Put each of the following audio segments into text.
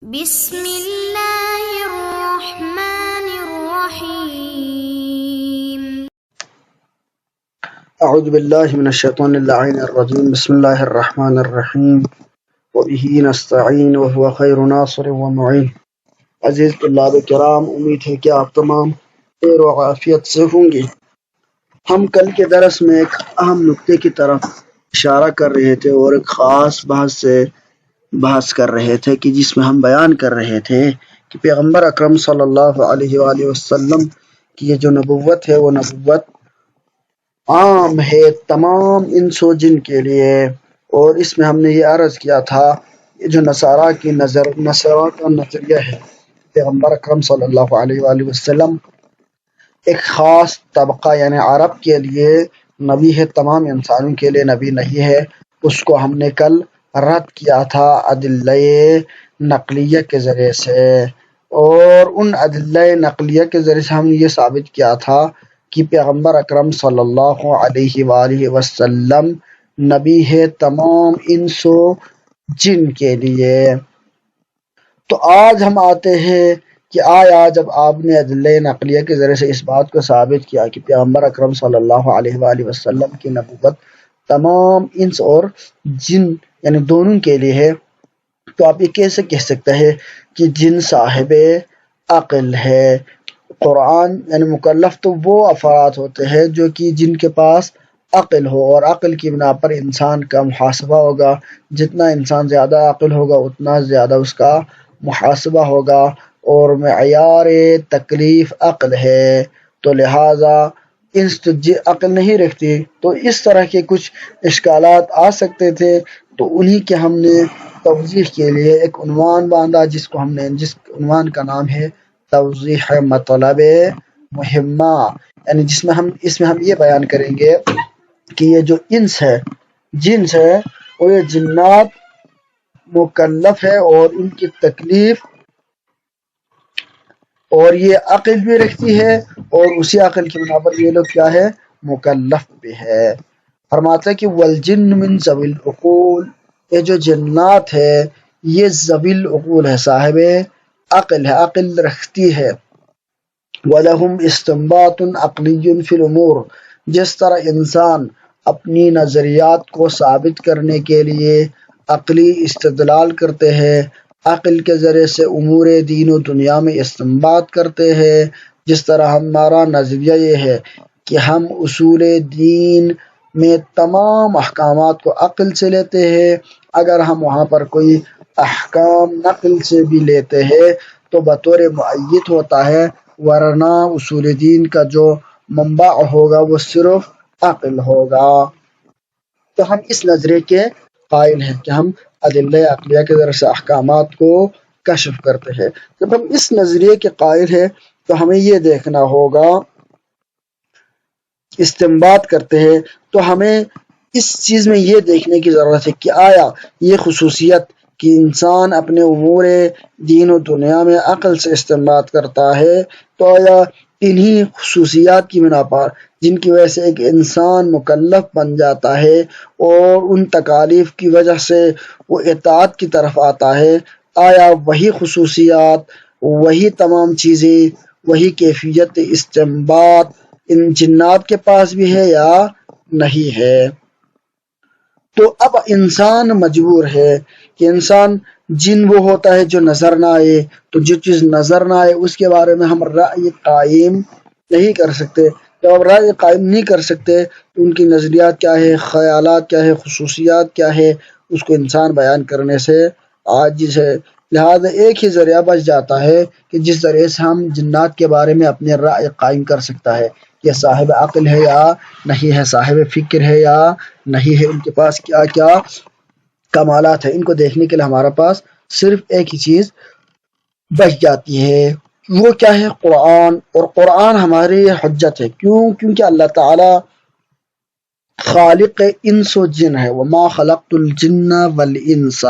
بسم الله الرحمن الرحيم. أعوذ بالله من الشيطان اللعين الرجيم. بسم الله الرحمن الرحيم وبه نستعين وهو خير ناصر ومعين. عزیز طلاب کرام، امید ہے کہ آپ تمام خیر و عافیت سے ہوں گے۔ ہم کل کے درس میں ایک اہم نقطے کی طرف اشارہ کر رہے تھے اور ایک خاص بحث کر رہے تھے کہ جس میں ہم بیان کر رہے تھے کہ پیغمبر اکرم صلی اللہ علیہ وآلہ وسلم کی یہ جو نبوت ہے وہ نبوت عام ہے تمام انس و جن کے لیے، اور اس میں ہم نے یہ عرض کیا تھا یہ جو نصارہ کا نظریہ ہے، پیغمبر اکرم صلی اللہ علیہ وآلہ وسلم ایک خاص طبقہ یعنی عرب کے لیے نبی ہے، تمام انسانوں کے لیے نبی نہیں ہے۔ اس کو ہم نے کل رد کیا تھا ادلہ نقلیہ کے ذریعے سے، اور ان ادلہ نقلیہ کے ذریعے سے ہم یہ ثابت کیا تھا کہ پیغمبر اکرم صلی اللہ علیہ وآلہ وسلم نبی ہے تمام انس و جن کے لیے۔ تو آج ہم آتے ہیں کہ آیا جب آپ نے ادلہ نقلیہ کے ذریعے سے اس بات کو ثابت کیا کہ پیغمبر اکرم صلی اللہ علیہ وآلہ وسلم کی نبوت تمام انس اور جن یعنی دونوں کے لیے ہے، تو آپ یہ کیسے کہہ سکتے ہیں کہ جن صاحب عقل ہے؟ قرآن یعنی مکلف تو وہ افراد ہوتے ہیں جو کہ جن کے پاس عقل ہو، اور عقل کی بنا پر انسان کا محاسبہ ہوگا۔ جتنا انسان زیادہ عقل ہوگا اتنا زیادہ اس کا محاسبہ ہوگا، اور معیار تکلیف عقل ہے، تو لہٰذا انس تو عقل نہیں رکھتی، تو اس طرح کے کچھ اشکالات آ سکتے تھے، تو انہی کے ہم نے توضیح کے لیے ایک عنوان باندھا جس عنوان کا نام ہے توضیح مطلب مہمہ، یعنی اس میں ہم یہ بیان کریں گے کہ یہ جو انس ہے جنس ہے اور یہ جنات مکلف ہے، اور ان کی تکلیف اور یہ عقل بھی رکھتی ہے، اور اسی عقل کی بنا پر یہ لوگ کیا ہے؟ مکلف بھی ہے۔ فرماتا ہے کہ والجن من ذوی العقول، یہ جو جنات ہے یہ ذوی العقول ہے، صاحب عقل ہے، عقل رکھتی ہے۔ وَلَهُمْ اسْتِنْبَاطٌ عَقْلِيٌّ فِي الْأُمُورِ، جس طرح انسان اپنی نظریات کو ثابت کرنے کے لیے عقلی استدلال کرتے ہیں، عقل کے ذریعے سے امور دین و دنیا میں استنباط کرتے ہیں، جس طرح ہمارا نظریہ یہ ہے کہ ہم اصول دین میں تمام احکامات کو عقل سے لیتے ہیں۔ اگر ہم وہاں پر کوئی احکام نقل سے بھی لیتے ہیں تو بطور معیت ہوتا ہے، ورنہ اصول دین کا جو منبع ہوگا وہ صرف عقل ہوگا۔ تو ہم اس نظریے کے قائل ہیں کہ ہم ادلہ عقلیہ کے ذریعے سے احکامات کو کشف کرتے ہیں۔ جب ہم اس نظریے کے قائل ہیں تو ہمیں یہ دیکھنا ہوگا، استنباط کرتے ہیں تو ہمیں اس چیز میں یہ دیکھنے کی ضرورت ہے کہ آیا یہ خصوصیت کہ انسان اپنے امور دین و دنیا میں عقل سے استنباط کرتا ہے، تو آیا انہی خصوصیات کی بنا پر جن کی وجہ سے ایک انسان مکلف بن جاتا ہے اور ان تکالیف کی وجہ سے وہ اطاعت کی طرف آتا ہے، آیا وہی خصوصیات، وہی تمام چیزیں، وہی کیفیت استنباط ان جنات کے پاس بھی ہے یا نہیں ہے؟ تو اب انسان مجبور ہے کہ انسان جن وہ ہوتا ہے جو نظر نہ آئے، تو جو چیز نظر نہ آئے اس کے بارے میں ہم رائے قائم نہیں کر سکتے۔ جب آپ رائے قائم نہیں کر سکتے تو ان کی نظریات کیا ہے، خیالات کیا ہے، خصوصیات کیا ہے، اس کو انسان بیان کرنے سے عاجز ہے۔ لہذا ایک ہی ذریعہ بچ جاتا ہے کہ جس ذریعے سے ہم جنات کے بارے میں اپنے رائے قائم کر سکتا ہے، یہ صاحب عقل ہے یا نہیں ہے، صاحب فکر ہے یا نہیں ہے، ان کے پاس کیا کیا کمالات ہیں۔ ان کو دیکھنے کے لیے ہمارے پاس صرف ایک ہی چیز بچ جاتی ہے، وہ کیا ہے؟ قرآن۔ اور قرآن ہماری حجت ہے، کیونکہ اللہ تعالی خالق انس و جن ہے، وما خلقت الجن والانس،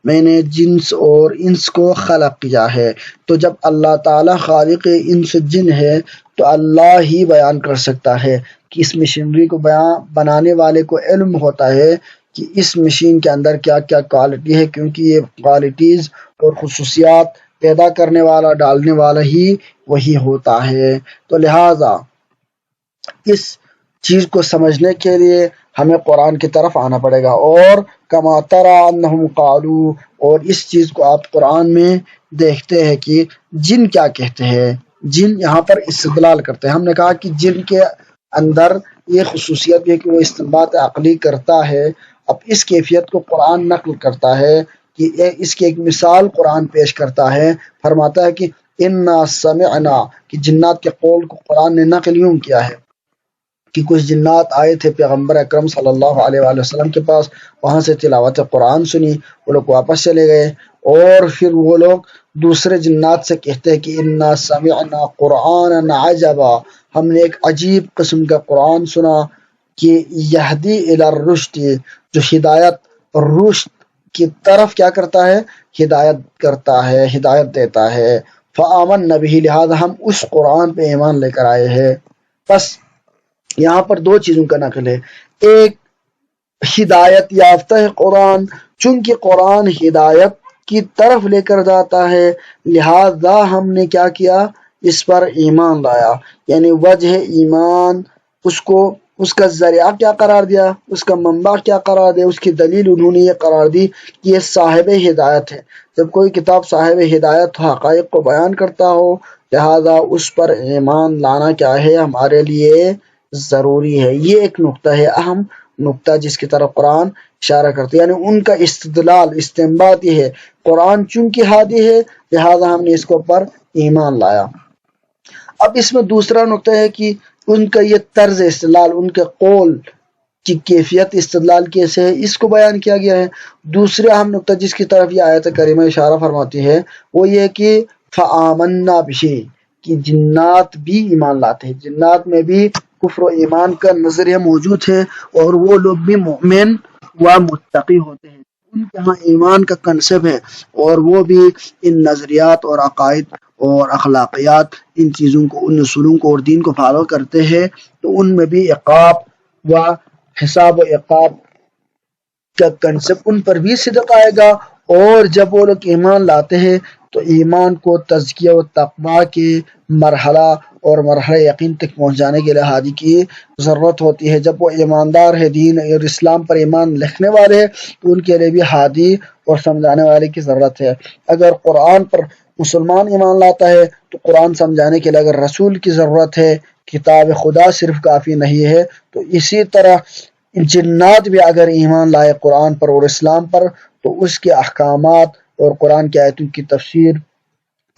میں نے جنس اور انس کو خلق کیا ہے۔ تو جب اللہ تعالی خالق انس و جن ہے تو اللہ ہی بیان کر سکتا ہے کہ اس مشینری کو بنانے والے کو علم ہوتا ہے کہ اس مشین کے اندر کیا کیا کوالٹی ہے، کیونکہ یہ کوالٹیز اور خصوصیات پیدا کرنے والا ڈالنے والا ہی وہی ہوتا ہے۔ تو لہٰذا اس چیز کو سمجھنے کے لیے ہمیں قرآن کی طرف آنا پڑے گا۔ اور کما تری انہم قالوا، اور اس چیز کو آپ قرآن میں دیکھتے ہیں کہ جن کیا کہتے ہیں، جن یہاں پر استدلال کرتے ہیں۔ ہم نے کہا کہ جن کے اندر یہ خصوصیت ہے کہ وہ استنباط عقلی کرتا ہے۔ اب اس کیفیت کو قرآن نقل کرتا ہے کہ اس کی ایک مثال قرآن پیش کرتا ہے، فرماتا ہے کہ انا سمعنا، کہ جنات کے قول کو قرآن نے نقل یوں کیا ہے کہ کچھ جنات آئے تھے پیغمبر اکرم صلی اللہ علیہ وآلہ وسلم کے پاس، وہاں سے تلاوت قرآن سنی، وہ لوگ واپس چلے گئے، اور پھر وہ لوگ دوسرے جنات سے کہتے ہیں کہ انا سمعنا قرآنا عجبا، ہم نے ایک عجیب قسم کا قرآن سنا کہ یہدی الی الرشد، جو ہدایت رشد کی طرف کیا کرتا ہے، ہدایت کرتا ہے، ہدایت دیتا ہے۔ فآمنا بہ، لہذا ہم اس قرآن پہ ایمان لے کر آئے ہیں۔ بس یہاں پر دو چیزوں کا نقل ہے، ایک ہدایت یافتہ ہے قرآن، چونکہ قرآن ہدایت کی طرف لے کر جاتا ہے، لہذا ہم نے کیا کیا، اس پر ایمان لایا۔ یعنی وجہ ایمان، اس کا ذریعہ کیا قرار دیا، اس کا منبع کیا قرار دیا، اس کی دلیل انہوں نے یہ قرار دی کہ یہ صاحب ہدایت ہے۔ جب کوئی کتاب صاحب ہدایت حقائق کو بیان کرتا ہو، لہذا اس پر ایمان لانا کیا ہے، ہمارے لیے ضروری ہے۔ یہ ایک نقطہ ہے، اہم نقطہ جس کی طرف قرآن اشارہ کرتے ہیں، یعنی ان کا استدلال استنباط یہ ہے، قرآن چونکہ ہادی ہے لہذا ہم نے اس کے اوپر ایمان لایا۔ اب اس میں دوسرا نقطہ ہے کہ ان کا یہ طرز استدلال، ان کے قول کی کیفیت استدلال کیسے ہے، اس کو بیان کیا گیا ہے۔ دوسرا اہم نقطہ جس کی طرف یہ آیت کریمہ اشارہ فرماتی ہے وہ یہ کہ فآمنا بہ، کہ جنات بھی ایمان لاتے ہیں، جنات میں بھی کفر و ایمان کا نظریہ موجود ہے، اور وہ لوگ بھی مؤمن و متقی ہوتے ہیں، ان کے ہاں ایمان کا کنسپٹ ہے، اور وہ بھی ان نظریات اور عقائد اور اخلاقیات، ان چیزوں کو، ان اصولوں کو اور دین کو فالو کرتے ہیں، تو ان میں بھی عقاب و حساب و عقاب کا کنسپٹ ان پر بھی صدق آئے گا۔ اور جب وہ لوگ ایمان لاتے ہیں تو ایمان کو تزکیہ و تقویٰ کے مرحلہ اور مرحلہ یقین تک پہنچانے کے لیے ہادی کی ضرورت ہوتی ہے۔ جب وہ ایماندار ہے، دین اور اسلام پر ایمان لکھنے والے ہیں، تو ان کے لیے بھی ہادی اور سمجھانے والے کی ضرورت ہے۔ اگر قرآن پر مسلمان ایمان لاتا ہے تو قرآن سمجھانے کے لیے اگر رسول کی ضرورت ہے، کتاب خدا صرف کافی نہیں ہے۔ تو اسی طرح جنات بھی اگر ایمان لائے قرآن پر اور اسلام پر، تو اس کے احکامات اور قرآن کی آیتوں کی تفسیر،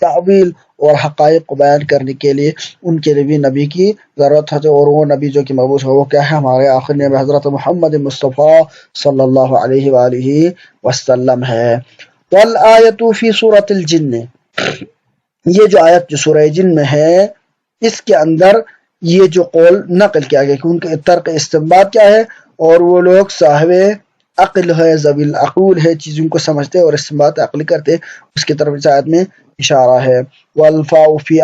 تعویل اور حقائق کو بیان کرنے کے لیے ان کے لیے بھی نبی کی ضرورت ہے، اور وہ نبی جو کہ مبعوث ہے وہ کیا ہے، ہمارے آخر نبی حضرت محمد مصطفیٰ صلی اللہ علیہ وآلہ وسلم ہے۔ والآیۃ فی سورۃ الجن، یہ جو آیت جو سورہ جن میں ہے، اس کے اندر یہ جو قول نقل کیا گیا کہ ان کا ترک استنباط کیا ہے، اور وہ لوگ صاحب عقل ہے، ذوی العقول ہے، چیزوں کو سمجھتے اور استنباط عقلی کرتے، اس کی طرف اس آیت میں اشارہ ہے۔ والفاء فی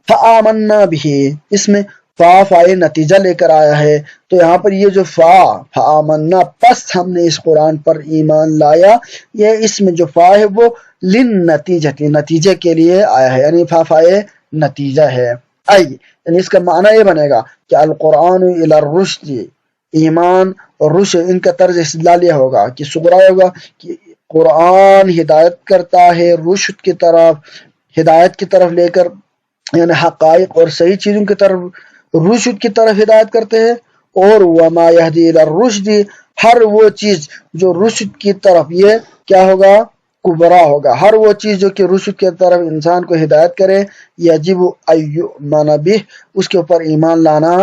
فآمنا بہ، اس میں فائے نتیجہ لے کر آیا ہے، تو یہاں پر یہ جو فآمنا، پس ہم نے اس قرآن پر ایمان لایا، یہ اس میں جو فا ہے وہ للنتیجہ، نتیجے کے لیے آیا ہے، یعنی فائے نتیجہ ہے۔ یعنی اس کا معنی یہ بنے گا کہ القرآن الی الرشد، ایمان اور رشد، ان کا طرز استدلال یہ ہوگا کہ صغرا ہوگا کہ قرآن ہدایت کرتا ہے رشد کی طرف، ہدایت کی طرف لے کر، یعنی حقائق اور صحیح چیزوں کی طرف، رشد کی طرف ہدایت کرتے ہیں، اور وما یہدی الی الرشد، ہر وہ چیز جو رشد کی طرف، یہ کیا ہوگا، کبرا ہوگا، ہر وہ چیز جو کہ رشد کی طرف انسان کو ہدایت کرے، یجب ان یؤمن بہ، اس کے اوپر ایمان لانا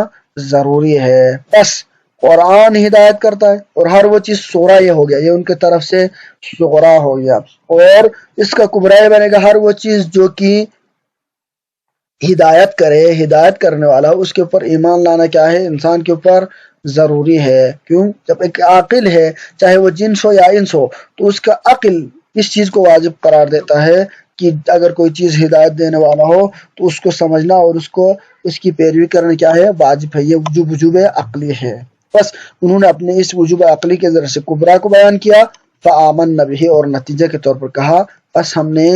ضروری ہے۔ بس قرآن ہدایت کرتا ہے، اور ہر وہ چیز صغرا یہ ہو گیا، یہ ان کی طرف سے صغرا ہو گیا، اور اس کا کبرا یہ بنے گا ہر وہ چیز جو کہ ہدایت کرے، ہدایت کرنے والا، اس کے اوپر ایمان لانا کیا ہے، انسان کے اوپر ضروری ہے۔ کیوں؟ جب ایک عاقل ہے، چاہے وہ جنس ہو یا انس ہو، تو اس کا عقل اس چیز کو واجب قرار دیتا ہے کہ اگر کوئی چیز ہدایت دینے والا ہو تو اس کو سمجھنا اور اس کی پیروی کرنا کیا ہے، واجب ہے، یہ وجوب عقلی ہے۔ بس انہوں نے اپنے اس وجوب عقلی کے ذریعے سے کبرا کو بیان کیا، فآمنا بہ، اور نتیجے کے طور پر کہا بس ہم نے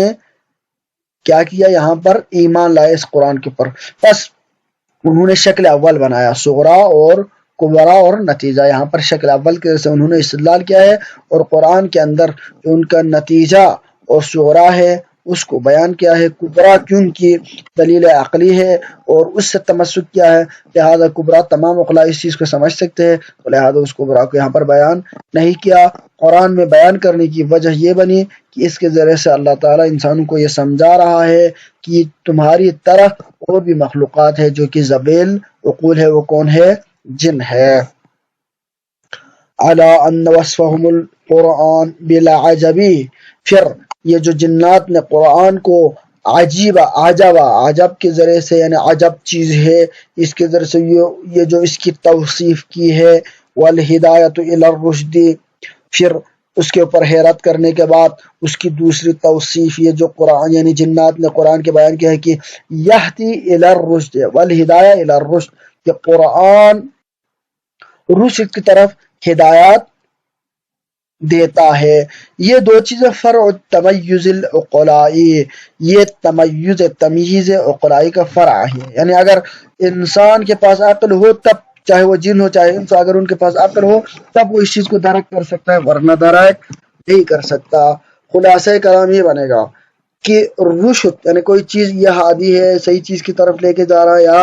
کیا کیا یہاں پر ایمان لائے اس قرآن کے اوپر. بس انہوں نے شکل اول بنایا، صغرا اور کبرا، اور نتیجہ یہاں پر شکل اول کے سے انہوں نے استدلال کیا ہے، اور قرآن کے اندر جو ان کا نتیجہ اور صغرا ہے اس کو بیان کیا ہے. کبرا کیونکہ دلیل عقلی ہے اور اس سے تمسک کیا ہے، لہذا کبرا تمام عقلاء اس چیز کو سمجھ سکتے ہیں، تو لہذا اس کبرا کو یہاں پر بیان نہیں کیا. قرآن میں بیان کرنے کی وجہ یہ بنی کہ اس کے ذریعے سے اللہ تعالیٰ انسانوں کو یہ سمجھا رہا ہے کہ تمہاری طرح اور بھی مخلوقات ہے جو کہ ذویل عقول ہے، وہ کون ہے؟ جن ہے. علی ان وصفهم القرآن بالعجبی، پھر یہ جو جنات نے قرآن کو عجب کے ذریعے سے، یعنی عجب چیز ہے، اس کے ذریعے سے یہ جو اس کی توصیف کی ہے، والہدایت الی الرشد، پھر اس کے اوپر حیرت کرنے کے بعد اس کی دوسری توصیف یہ جو قرآن یعنی جنات نے قرآن کے بیان کیا ہے کہ یہدی الی الرشد والہدایہ الی الرشد، کہ قرآن رشد کی طرف ہدایات دیتا ہے. یہ دو چیزیں فرع تمیز العقلائی، یہ تمیز عقلائی کا فرع ہے. یعنی اگر انسان کے پاس عقل ہو تب، چاہے وہ جن ہو چاہے انسان، اگر ان کے پاس عقل ہو تب وہ اس چیز کو درک کر سکتا ہے، ورنہ درک نہیں کر سکتا. خلاصہ کلام یہ بنے گا کہ رشد یعنی کوئی چیز یہ ہادی ہے، صحیح چیز کی طرف لے کے جا رہا ہے یا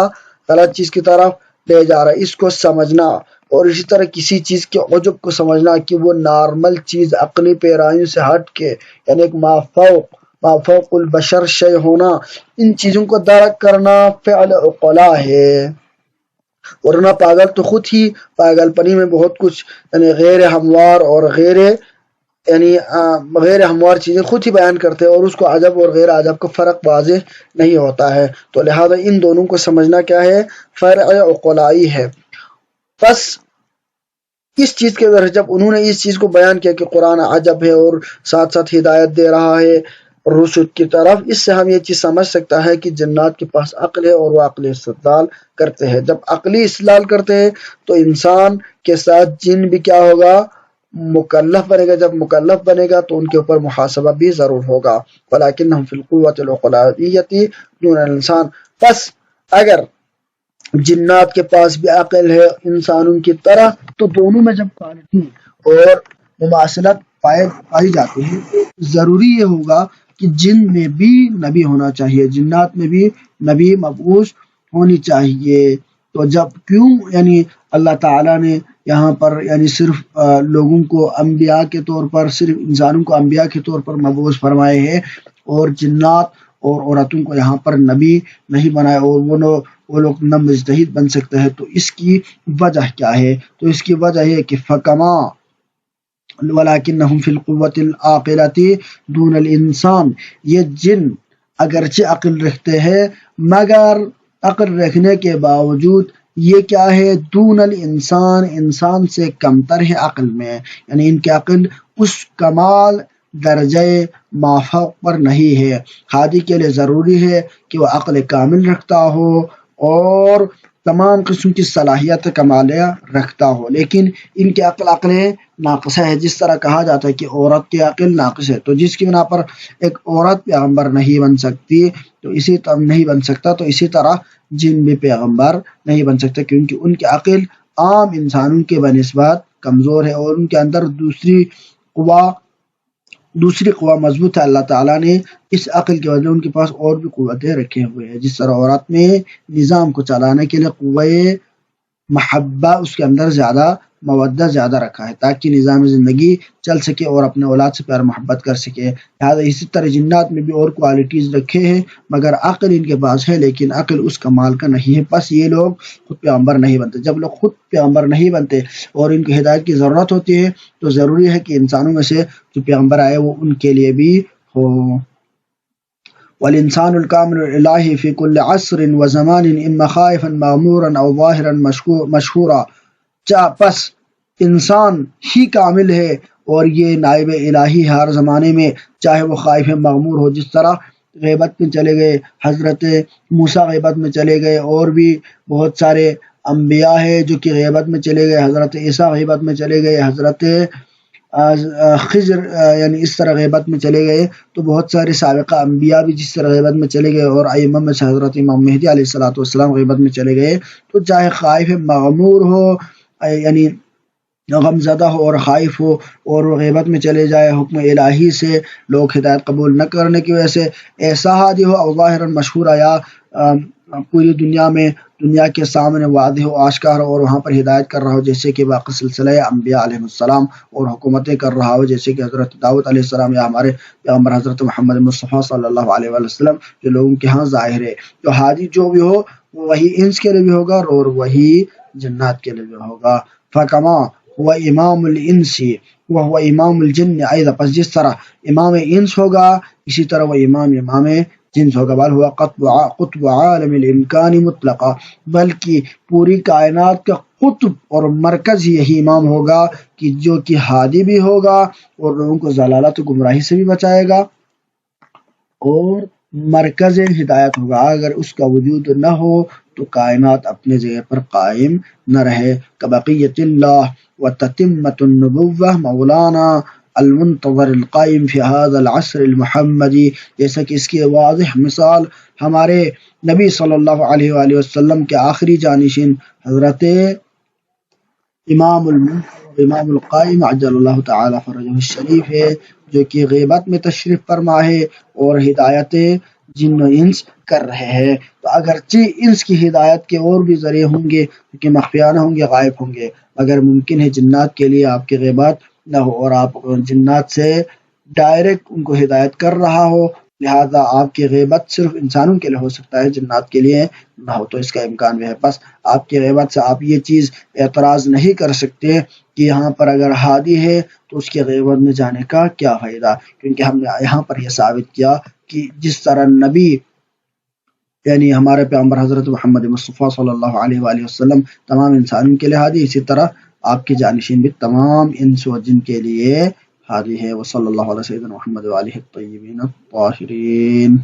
غلط چیز کی طرف لے جا رہا ہے، اس کو سمجھنا. اور اسی طرح کسی چیز کے عجب کو سمجھنا کہ وہ نارمل چیز عقلی پیرائیوں سے ہٹ کے، یعنی ایک مافوق البشر شے ہونا، ان چیزوں کو درک کرنا فعل عقلا ہے. ورنہ پاگل تو خود ہی پاگل پنی میں بہت کچھ یعنی غیر ہموار اور غیر ہموار چیزیں خود ہی بیان کرتے ہیں، اور اس کو عجب اور غیر عجب کا فرق واضح نہیں ہوتا ہے. تو لہذا ان دونوں کو سمجھنا کیا ہے؟ فرع عقلائی ہے. بس اس چیز کے ذریعے جب انہوں نے اس چیز کو بیان کیا کہ قرآن عجب ہے اور ساتھ ساتھ ہدایت دے رہا ہے رشد کی طرف، اس سے ہم یہ چیز سمجھ سکتا ہے کہ جنات کے پاس عقل ہے اور وہ عقلی استدلال کرتے ہیں. جب عقلی استدلال کرتے ہیں تو انسان کے ساتھ جن بھی کیا ہوگا؟ مکلف بنے گا. جب مکلف بنے گا تو ان کے اوپر محاسبہ بھی ضرور ہوگا. ولیکنہم فی القوۃ العقلائیۃ دون الانسان. بس اگر جنات کے پاس بھی عقل ہے انسانوں کی طرح، تو دونوں میں جب کوالٹی اور مماثلت پائی جاتی ہے تو ضروری یہ ہوگا کہ جن میں بھی نبی ہونا چاہیے، جنات میں بھی نبی مبعوث ہونی چاہیے. تو جب کیوں یعنی اللہ تعالیٰ نے یہاں پر یعنی صرف لوگوں کو انبیاء کے طور پر، صرف انسانوں کو انبیاء کے طور پر مبعوث فرمائے ہیں اور جنات اور عورتوں کو یہاں پر نبی نہیں بنائے، اور وہ لوگ نہ مجتہد بن سکتے ہیں، تو اس کی وجہ کیا ہے؟ تو اس کی وجہ یہ کہ فکما ولیکنہم فی القوۃ العاقلۃ دون الانسان، یہ جن اگرچہ عقل رکھتے ہیں مگر عقل رکھنے کے باوجود یہ کیا ہے؟ دون الانسان، انسان سے کمتر ہے عقل میں، یعنی ان کی عقل اس کمال درجہ مافوق پر نہیں ہے. ہادی کے لیے ضروری ہے کہ وہ عقل کامل رکھتا ہو اور تمام قسم کی صلاحیت کمالیہ رکھتا ہو، لیکن ان کی عقل ناقصہ ہے. جس طرح کہا جاتا ہے کہ عورت کی عقل ناقص ہے، تو جس کی بنا پر ایک عورت پیغمبر نہیں بن سکتی تو اسی طرح نہیں بن سکتا، تو اسی طرح جن بھی پیغمبر نہیں بن سکتے، کیونکہ ان کی عقل عام انسانوں کے بنسبت کمزور ہے اور ان کے اندر دوسری قوہ مضبوط ہے. اللہ تعالیٰ نے اس عقل کی وجہ ان کے پاس اور بھی قوتیں رکھے ہوئے ہیں. جس طرح عورت میں نظام کو چلانے کے لیے قوہ محبہ، اس کے اندر زیادہ مودہ زیادہ رکھا ہے تاکہ نظام زندگی چل سکے اور اپنے اولاد سے پیار محبت کر سکے. لہٰذا اسی طرح جنات میں بھی اور کوالٹیز رکھے ہیں، مگر عقل ان کے پاس ہے لیکن عقل اس کمال کا نہیں ہے. بس یہ لوگ خود پیغمبر نہیں بنتے. جب لوگ خود پیغمبر نہیں بنتے اور ان کی ہدایت کی ضرورت ہوتی ہے تو ضروری ہے کہ انسانوں میں سے جو پیغمبر آئے وہ ان کے لیے بھی ہو. والانسان الکامل الالہی فی کل عصر و زمان اما خائفا مغمورا او ظاہرا مشہورا. بس انسان ہی کامل ہے اور یہ نائب الہی ہے ہر زمانے میں، چاہے وہ خائف مغمور ہو. جس طرح غیبت میں چلے گئے حضرت موسیٰ، غیبت میں چلے گئے، اور بھی بہت سارے انبیاء ہیں جو کہ غیبت میں چلے گئے، حضرت عیسیٰ غیبت میں چلے گئے، حضرت خضر یعنی اس طرح غیبت میں چلے گئے، تو بہت سارے سابقہ انبیاء بھی جس طرح غیبت میں چلے گئے، اور ائمہ میں سے حضرت امام مہدی علیہ الصلوۃ والسلام غیبت میں چلے گئے، تو چاہے خائف مغمور ہو یعنی غم زدہ ہو اور خائف ہو اور وہ غیبت میں چلے جائے حکم الہی سے، لوگ ہدایت قبول نہ کرنے کی وجہ سے، ایسا حادی ہو او ظاہراً مشہورہ یا پوری دنیا کے سامنے واضح ہو آشکار ہو اور وہاں پر ہدایت کر رہا ہو، جیسے کہ باقی سلسلہ انبیاء علیہ السلام، اور حکومتیں کر رہا ہو جیسے کہ حضرت داؤد علیہ السلام یا ہمارے پیغمبر حضرت محمد مصطفیٰ صلی اللہ علیہ وآلہ وسلم، جو لوگوں کے ہاں ظاہر ہے۔ تو ہادی جو بھی ہو وہی انس کے لیے بھی ہوگا اور وہی جنات کے لیے بھی ہوگا۔ فکما ہوا امام الانس وهو امام الجن ایضا، پس جس طرح امام انس ہوگا اسی طرح وہ امام جنس ہوگا، بل ہوا قطب عالم الامکان مطلقا، بلکہ پوری کائنات کا قطب اور مرکز یہی امام ہوگا کہ جو کہ ہادی بھی ہوگا اور لوگوں کو ضلالت و گمراہی سے بھی بچائے گا اور مرکز ہدایت ہوگا۔ اگر اس کا وجود نہ ہو تو کائنات اپنے جگہ پر قائم نہ رہے۔ کبقیت اللہ و تتمت النبوہ مولانا المنتظر القائم فی هذا العصر المحمدی، جیسا کہ اس کی واضح مثال ہمارے نبی صلی اللہ علیہ وآلہ وسلم کے آخری جانشین حضرت امام القائم عجل اللہ تعالی فرجہ الشریف ہے، جو کہ غیبت میں تشریف فرما ہے اور ہدایت جن و انس کر رہے ہیں۔ تو اگرچہ انس کی ہدایت کے اور بھی ذریعے ہوں گے کہ مخفیانہ ہوں گے، غائب ہوں گے، مگر ممکن ہے جنات کے لیے آپ کی غیبت نہ ہو اور آپ جنات سے ڈائریکٹ ان کو ہدایت کر رہا ہو، لہذا آپ کی غیبت صرف انسانوں کے لیے ہو سکتا ہے، جنات کے لیے نہ ہو، تو اس کا امکان بھی ہے۔ بس آپ کی غیبت سے آپ یہ چیز اعتراض نہیں کر سکتے کہ یہاں پر اگر ہادی ہے تو اس کی غیبت میں جانے کا کیا فائدہ، کیونکہ ہم نے یہاں پر یہ ثابت کیا کہ جس طرح نبی یعنی ہمارے پیغمبر حضرت محمد مصطفیٰ صلی اللہ علیہ وآلہ وسلم تمام انسانوں کے لیے ہادی، اسی طرح آپ کے جانشین بھی تمام انس و جن کے لیے ہادی ہے۔ وصلی اللہ علیہ سیدنا محمد وآلہ الطیبین الطاہرین۔